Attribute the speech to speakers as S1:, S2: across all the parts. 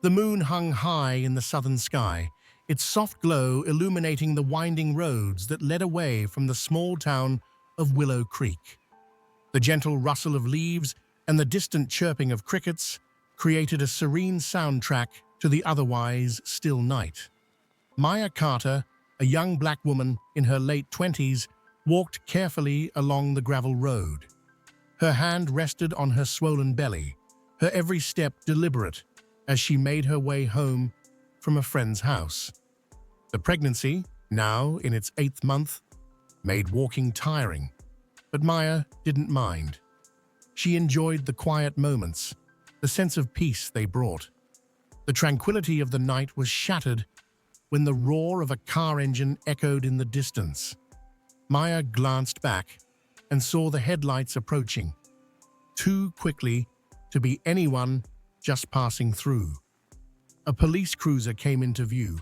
S1: The moon hung high in the southern sky, its soft glow illuminating the winding roads that led away from the small town of Willow Creek. The gentle rustle of leaves and the distant chirping of crickets created a serene soundtrack to the otherwise still night. Maya Carter, a young black woman in her late 20s, walked carefully along the gravel road. Her hand rested on her swollen belly, her every step deliberate as she made her way home from a friend's house. The pregnancy, now in its 8th month, made walking tiring, but Maya didn't mind. She enjoyed the quiet moments, the sense of peace they brought. The tranquility of the night was shattered when the roar of a car engine echoed in the distance. Maya glanced back and saw the headlights approaching, too quickly to be anyone just passing through. A police cruiser came into view,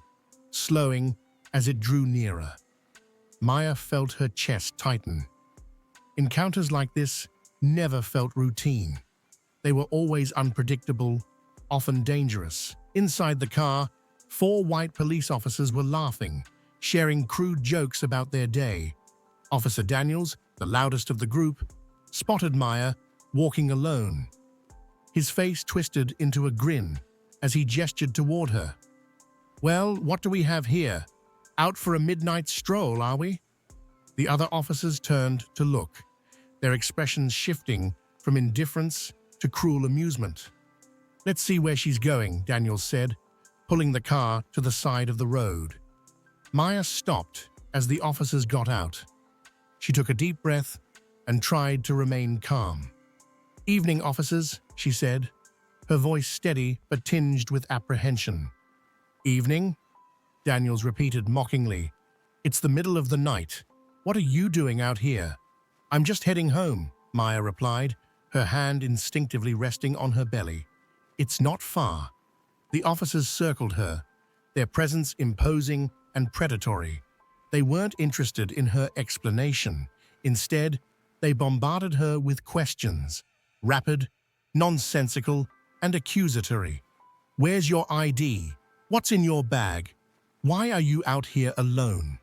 S1: slowing as it drew nearer. Maya felt her chest tighten. Encounters like this never felt routine. They were always unpredictable, often dangerous. Inside the car, 4 white police officers were laughing, sharing crude jokes about their day. Officer Daniels, the loudest of the group, spotted Maya walking alone. His face twisted into a grin as he gestured toward her. "Well, what do we have here? Out for a midnight stroll, are we?" The other officers turned to look, their expressions shifting from indifference to cruel amusement. "Let's see where she's going," Daniels said, pulling the car to the side of the road. Maya stopped as the officers got out. She took a deep breath and tried to remain calm. "Evening, officers," she said, her voice steady but tinged with apprehension. "Evening?" Daniels repeated mockingly. "It's the middle of the night. What are you doing out here?" "I'm just heading home," Maya replied, her hand instinctively resting on her belly. "It's not far." The officers circled her, their presence imposing and predatory. They weren't interested in her explanation. Instead, they bombarded her with questions, rapid, nonsensical, and accusatory. "Where's your ID? What's in your bag? Why are you out here alone?"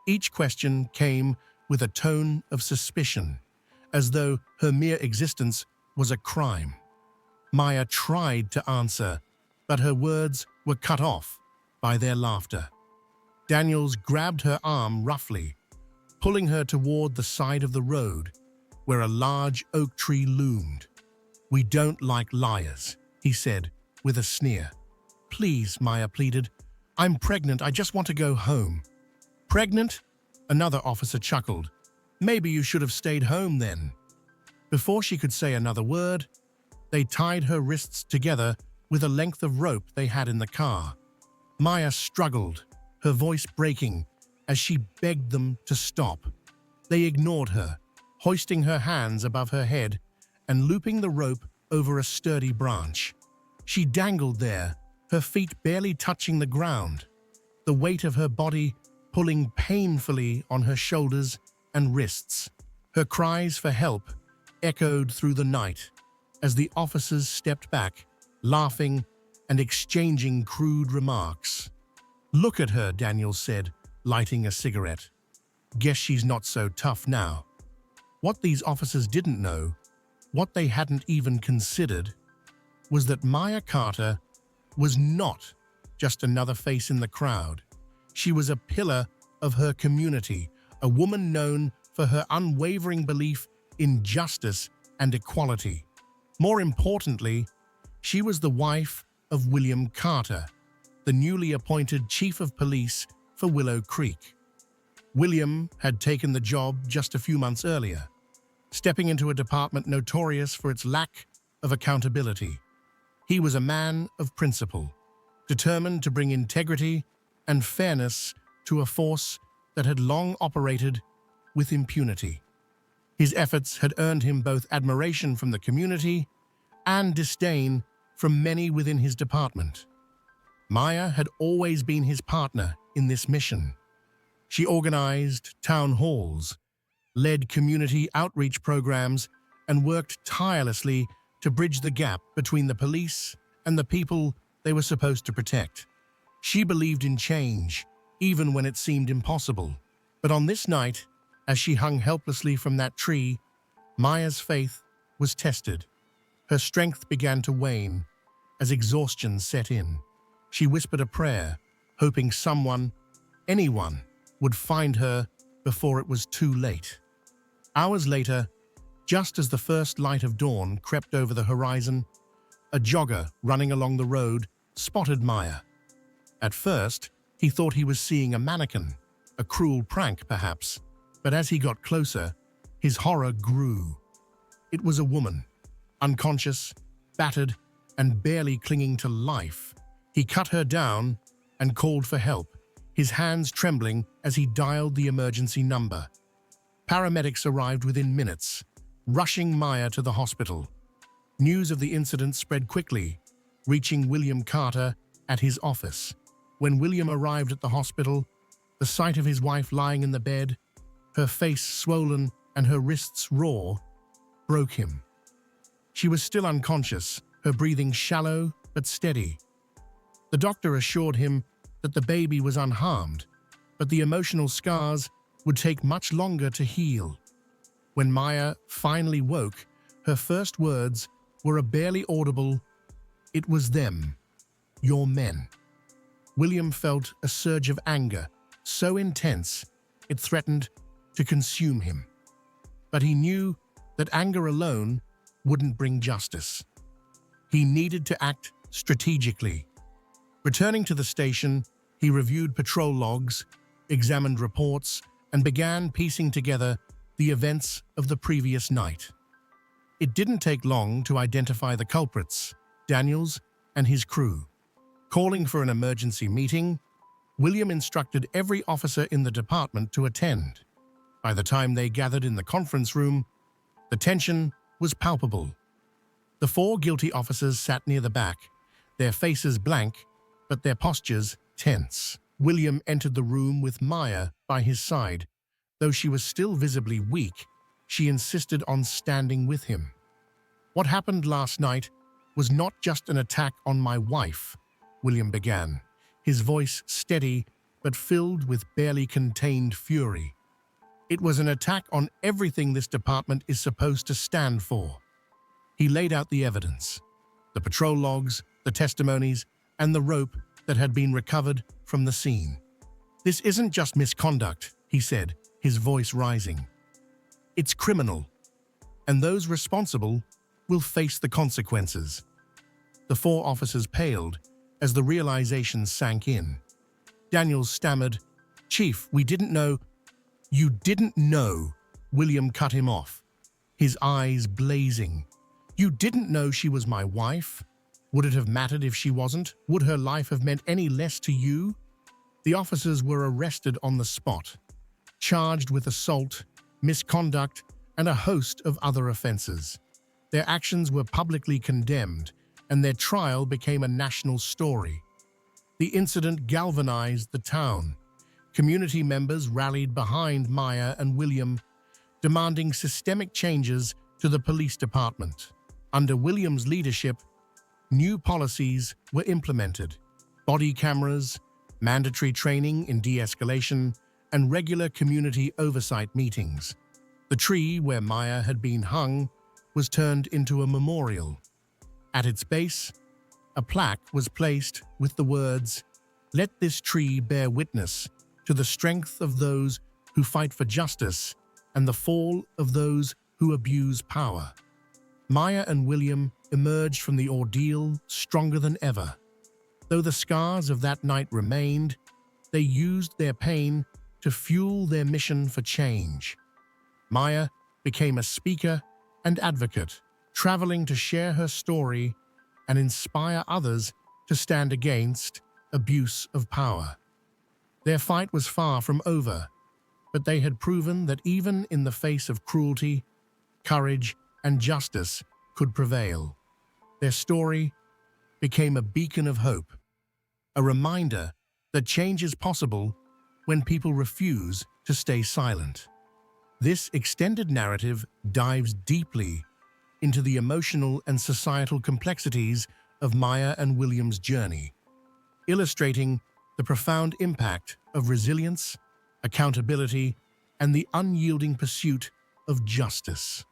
S1: Each question came with a tone of suspicion, as though her mere existence was a crime. Maya tried to answer, but her words were cut off by their laughter. Daniels grabbed her arm roughly, pulling her toward the side of the road, where a large oak tree loomed. "We don't like liars," he said, with a sneer. "Please," Maya pleaded. "I'm pregnant. I just want to go home." "Pregnant?" Another officer chuckled. "Maybe you should have stayed home then." Before she could say another word, they tied her wrists together with a length of rope they had in the car. Maya struggled, her voice breaking as she begged them to stop. They ignored her, hoisting her hands above her head and looping the rope over a sturdy branch. She dangled there, her feet barely touching the ground, the weight of her body pulling painfully on her shoulders and wrists. Her cries for help echoed through the night as the officers stepped back, laughing and exchanging crude remarks. "Look at her," Daniels said, lighting a cigarette. "Guess she's not so tough now." What these officers didn't know, what they hadn't even considered, was that Maya Carter was not just another face in the crowd. She was a pillar of her community, a woman known for her unwavering belief in justice and equality. More importantly, she was the wife of William Carter, the newly appointed chief of police for Willow Creek. William had taken the job just a few months earlier, stepping into a department notorious for its lack of accountability. He was a man of principle, determined to bring integrity and fairness to a force that had long operated with impunity. His efforts had earned him both admiration from the community and disdain from many within his department. Maya had always been his partner in this mission. She organized town halls, led community outreach programs, and worked tirelessly to bridge the gap between the police and the people they were supposed to protect. She believed in change, even when it seemed impossible. But on this night, as she hung helplessly from that tree, Maya's faith was tested. Her strength began to wane as exhaustion set in. She whispered a prayer, hoping someone, anyone, would find her before it was too late. Hours later, just as the first light of dawn crept over the horizon, a jogger running along the road spotted Maya. At first, he thought he was seeing a mannequin, a cruel prank perhaps, but as he got closer, his horror grew. It was a woman, unconscious, battered, and barely clinging to life. He cut her down and called for help, his hands trembling as he dialed the emergency number. Paramedics arrived within minutes, rushing Maya to the hospital. News of the incident spread quickly, reaching William Carter at his office. When William arrived at the hospital, the sight of his wife lying in the bed, her face swollen and her wrists raw, broke him. She was still unconscious, her breathing shallow but steady. The doctor assured him that the baby was unharmed, but the emotional scars would take much longer to heal. When Maya finally woke, her first words were a barely audible, "It was them, your men." William felt a surge of anger, so intense it threatened to consume him. But he knew that anger alone wouldn't bring justice. He needed to act strategically. Returning to the station, he reviewed patrol logs, examined reports, and began piecing together the events of the previous night. It didn't take long to identify the culprits, Daniels and his crew. Calling for an emergency meeting, William instructed every officer in the department to attend. By the time they gathered in the conference room, the tension was palpable. The 4 guilty officers sat near the back, their faces blank, but their postures tense. William entered the room with Maya by his side. Though she was still visibly weak, she insisted on standing with him. "What happened last night was not just an attack on my wife," William began, his voice steady but filled with barely contained fury. "It was an attack on everything this department is supposed to stand for." He laid out the evidence, the patrol logs, the testimonies, and the rope that had been recovered from the scene. "This isn't just misconduct," he said, his voice rising. "It's criminal, and those responsible will face the consequences." The 4 officers paled as the realization sank in. Daniels stammered, "Chief, we didn't know—" "You didn't know," William cut him off, his eyes blazing. "You didn't know she was my wife? Would it have mattered if she wasn't? Would her life have meant any less to you?" The officers were arrested on the spot, charged with assault, misconduct, and a host of other offenses. Their actions were publicly condemned, and their trial became a national story. The incident galvanized the town. Community members rallied behind Maya and William, demanding systemic changes to the police department. Under William's leadership, new policies were implemented: body cameras, mandatory training in de-escalation, and regular community oversight meetings. The tree where Maya had been hung was turned into a memorial. At its base, a plaque was placed with the words, "Let this tree bear witness to the strength of those who fight for justice and the fall of those who abuse power." Maya and William emerged from the ordeal stronger than ever. Though the scars of that night remained, they used their pain to fuel their mission for change. Maya became a speaker and advocate, traveling to share her story and inspire others to stand against abuse of power. Their fight was far from over, but they had proven that even in the face of cruelty, courage, and justice could prevail. Their story became a beacon of hope, a reminder that change is possible when people refuse to stay silent. This extended narrative dives deeply into the emotional and societal complexities of Maya and William's journey, illustrating the profound impact of resilience, accountability, and the unyielding pursuit of justice.